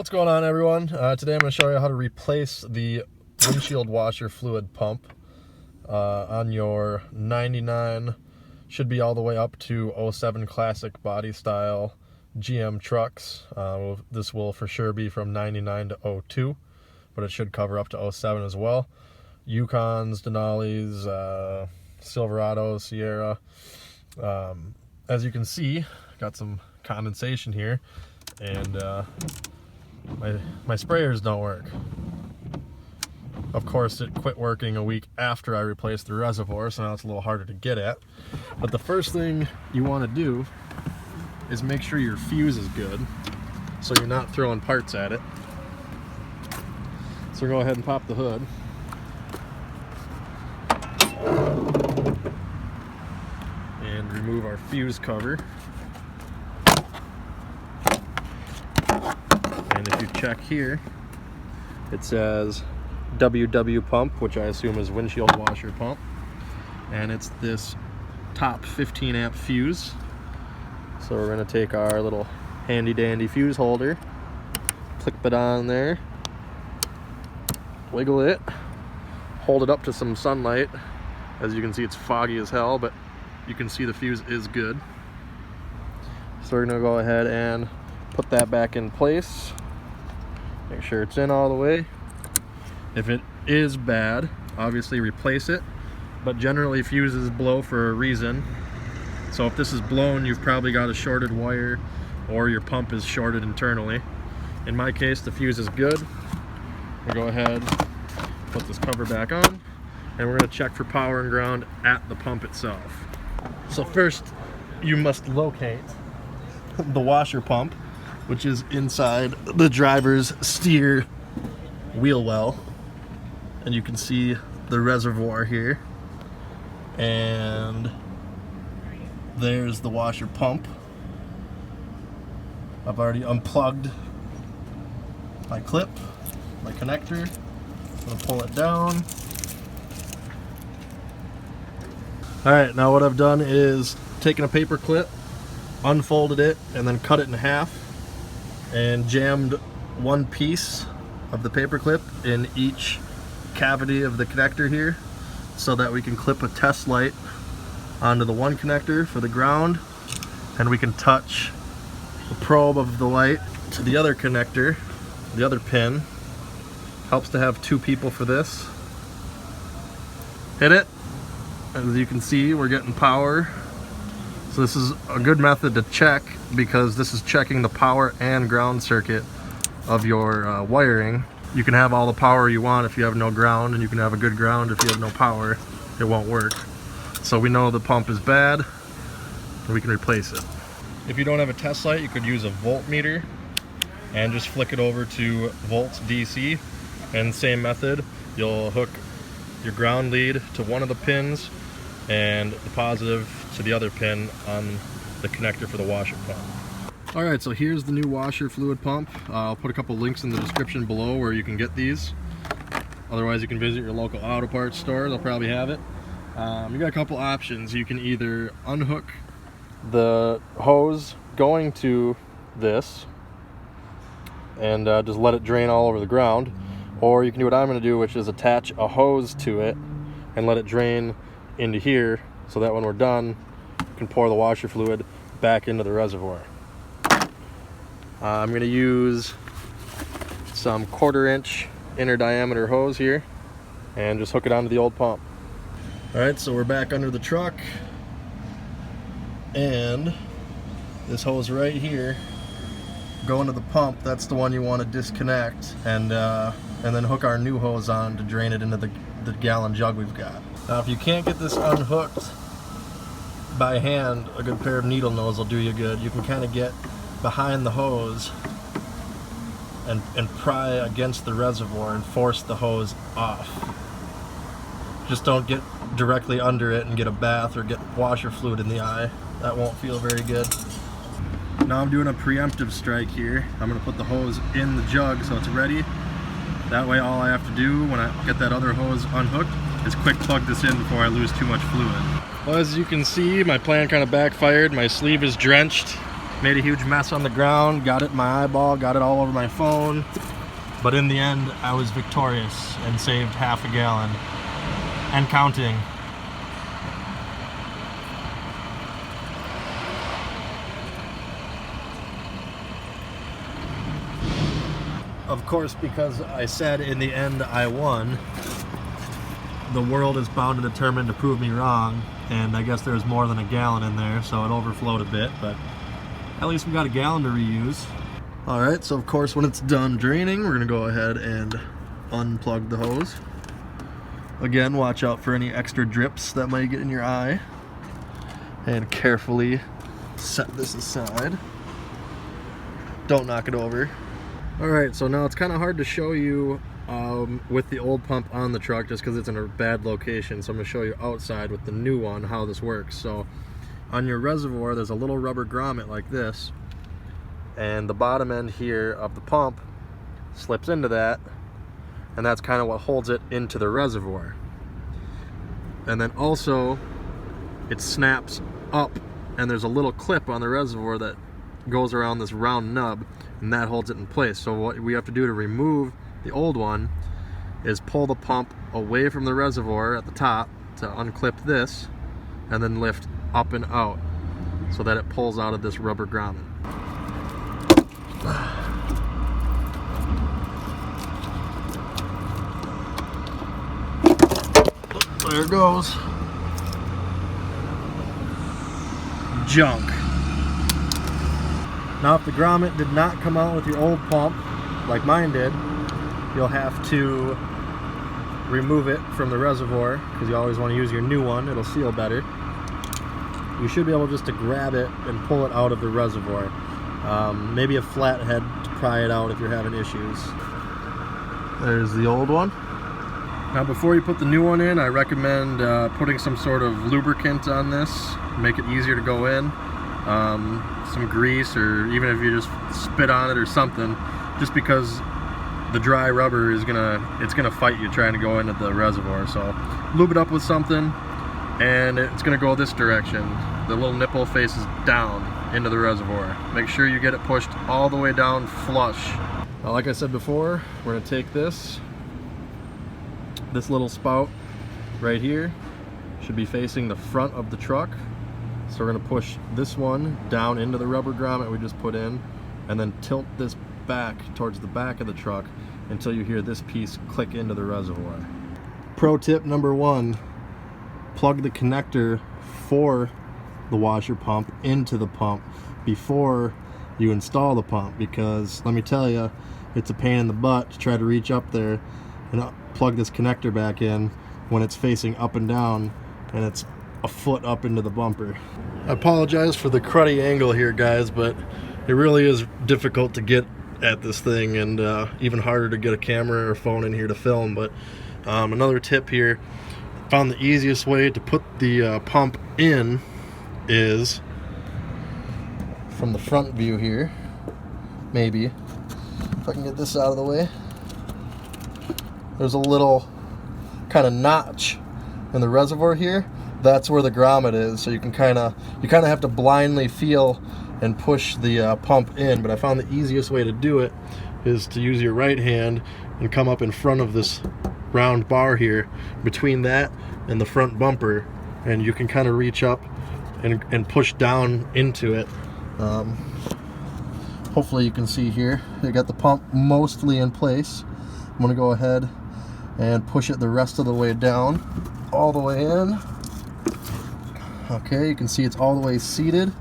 What's going on, everyone? Today I'm going to show you how to replace the windshield washer fluid pump on your 99, should be all the way up to 07 classic body style GM trucks. This will for sure be from 99 to 02, but it should cover up to 07 as well. Yukons, Denali's, Silverados, Sierra. As you can see, got some condensation here, and my sprayers don't work. Of course, it quit working a week after I replaced the reservoir, so now it's a little harder to get at. But the first thing you want to do is make sure your fuse is good, so you're not throwing parts at it. So we'll go ahead and pop the hood. And remove our fuse cover. And if you check here, it says WW pump, which I assume is windshield washer pump. And it's this top 15 amp fuse. So we're going to take our little handy dandy fuse holder, clip it on there, wiggle it, hold it up to some sunlight. As you can see, it's foggy as hell, but you can see the fuse is good. So we're going to go ahead and put that back in place. Make sure it's in all the way. If it is bad, obviously replace it, but generally fuses blow for a reason. So if this is blown, you've probably got a shorted wire or your pump is shorted internally. In my case, the fuse is good. We'll go ahead, put this cover back on, and we're going to check for power and ground at the pump itself. So first, you must locate the washer pump, which is inside the driver's steer wheel well. And you can see the reservoir here. And there's the washer pump. I've already unplugged my clip, my connector. I'm gonna pull it down. Alright, now what I've done is taken a paper clip, unfolded it, and then cut it in half, and jammed one piece of the paper clip in each cavity of the connector here, so that we can clip a test light onto the one connector for the ground, and we can touch the probe of the light to the other connector, the other pin. Helps to have two people for this. Hit it. As you can see, we're getting power. So this is a good method to check, because this is checking the power and ground circuit of your wiring. You can have all the power you want if you have no ground, and you can have a good ground if you have no power. It won't work. So we know the pump is bad, and we can replace it. If you don't have a test light, you could use a voltmeter and just flick it over to volts DC. And same method, you'll hook your ground lead to one of the pins and the positive to the other pin on the connector for the washer pump. Alright, so here's the new washer fluid pump. I'll put a couple links in the description below where you can get these. Otherwise, you can visit your local auto parts store. They'll probably have it. You got a couple options. You can either unhook the hose going to this and just let it drain all over the ground. Or you can do what I'm going to do, which is attach a hose to it and let it drain into here, so that when we're done, you can pour the washer fluid back into the reservoir. I'm going to use some 1/4 inch inner diameter hose here and just hook it onto the old pump. Alright, so we're back under the truck, and this hose right here going to the pump, that's the one you want to disconnect and then hook our new hose on to drain it into the gallon jug we've got. Now if you can't get this unhooked by hand, a good pair of needle nose will do you good. You can kind of get behind the hose and pry against the reservoir and force the hose off. Just don't get directly under it and get a bath or get washer fluid in the eye. That won't feel very good. Now I'm doing a preemptive strike here. I'm going to put the hose in the jug so it's ready. That way all I have to do when I get that other hose unhooked is quick plug this in before I lose too much fluid. Well, as you can see, my plan kind of backfired. My sleeve is drenched Made a huge mess on the ground, got it in my eyeball, got it all over my phone. But in the end, I was victorious and saved half a gallon and counting. Of course, because I said in the end I won, the world is bound and determined to prove me wrong, and I guess there's more than a gallon in there, so it overflowed a bit, but at least we got a gallon to reuse. Alright, so of course when it's done draining, we're gonna go ahead and unplug the hose. Again, watch out for any extra drips that might get in your eye, and carefully set this aside. Don't knock it over. Alright, so now it's kind of hard to show you with the old pump on the truck just because it's in a bad location, so I'm going to show you outside with the new one how this works. So on your reservoir there's a little rubber grommet like this, and the bottom end here of the pump slips into that, and that's kind of what holds it into the reservoir. And then also it snaps up, and there's a little clip on the reservoir that goes around this round nub, and that holds it in place. So what we have to do to remove the old one is pull the pump away from the reservoir at the top to unclip this, and then lift up and out so that it pulls out of this rubber grommet. There it goes. Junk. Now if the grommet did not come out with your old pump, like mine did, you'll have to remove it from the reservoir, because you always want to use your new one, it'll seal better. You should be able just to grab it and pull it out of the reservoir. Maybe a flathead to pry it out if you're having issues. There's the old one. Now before you put the new one in, I recommend putting some sort of lubricant on this, make it easier to go in. Some grease, or even if you just spit on it or something, just because the dry rubber is gonna fight you trying to go into the reservoir. So lube it up with something, and it's gonna go this direction. The little nipple faces down into the reservoir. Make sure you get it pushed all the way down flush. Now, like I said before, we're gonna take this little spout right here, should be facing the front of the truck. So we're going to push this one down into the rubber grommet we just put in, and then tilt this back towards the back of the truck until you hear this piece click into the reservoir. Pro tip number one, plug the connector for the washer pump into the pump before you install the pump, because let me tell you, it's a pain in the butt to try to reach up there and plug this connector back in when it's facing up and down and it's a foot up into the bumper. I apologize for the cruddy angle here, guys, but it really is difficult to get at this thing, and even harder to get a camera or phone in here to film. But another tip here, found the easiest way to put the pump in is from the front view here. Maybe if I can get this out of the way. There's a little kind of notch in the reservoir here. That's where the grommet is, so you kind of have to blindly feel and push the pump in. But I found the easiest way to do it is to use your right hand and come up in front of this round bar here, between that and the front bumper, and you can kind of reach up and push down into it. Hopefully you can see here, I got the pump mostly in place. I'm going to go ahead and push it the rest of the way down, all the way in. Okay, you can see it's all the way seated.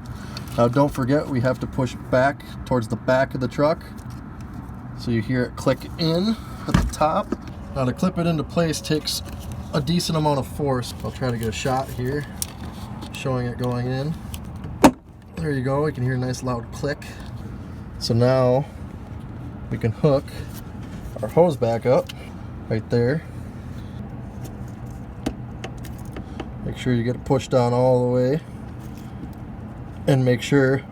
Now don't forget, we have to push back towards the back of the truck, so you hear it click in at the top. Now to clip it into place takes a decent amount of force. I'll try to get a shot here showing it going in. There you go, you can hear a nice loud click. So now we can hook our hose back up right there. Make sure you get it pushed down all the way, and make sure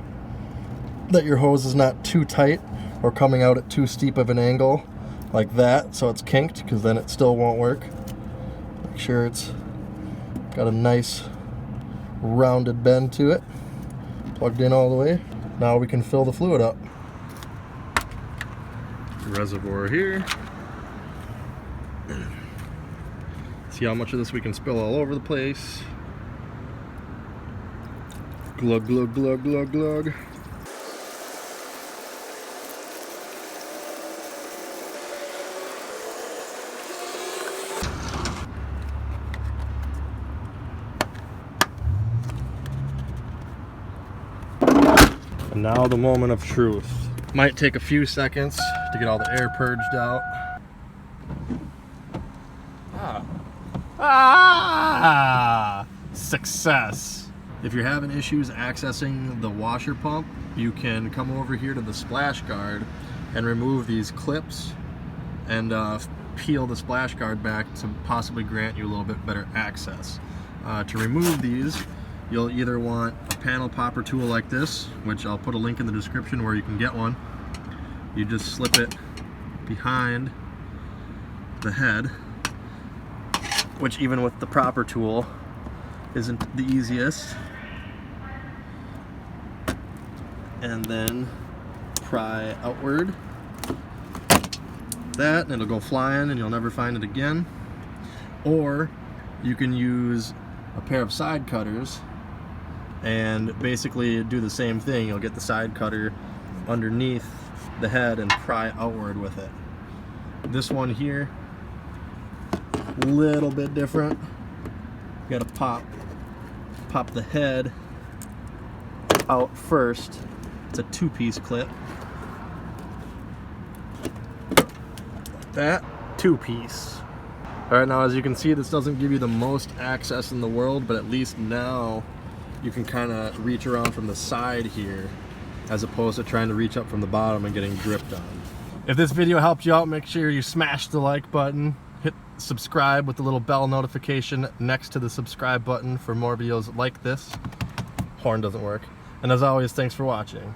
that your hose is not too tight or coming out at too steep of an angle like that, so it's kinked, because then it still won't work. Make sure it's got a nice rounded bend to it, plugged in all the way. Now we can fill the fluid up. Reservoir here. See how much of this we can spill all over the place. Glug, glug, glug, glug, glug. And now the moment of truth. Might take a few seconds to get all the air purged out. Success! If you're having issues accessing the washer pump, you can come over here to the splash guard and remove these clips and peel the splash guard back to possibly grant you a little bit better access. To remove these, you'll either want a panel popper tool like this, which I'll put a link in the description where you can get one. You just slip it behind the head, which even with the proper tool isn't the easiest. And then pry outward. That, and it'll go flying and you'll never find it again. Or you can use a pair of side cutters and basically do the same thing. You'll get the side cutter underneath the head and pry outward with it. This one here, a little bit different. You gotta pop the head out first. It's a 2-piece clip. Like that, 2-piece. All right, now as you can see, this doesn't give you the most access in the world, but at least now you can kind of reach around from the side here as opposed to trying to reach up from the bottom and getting dripped on. If this video helped you out, make sure you smash the like button, hit subscribe with the little bell notification next to the subscribe button for more videos like this. Horn doesn't work. And as always, thanks for watching.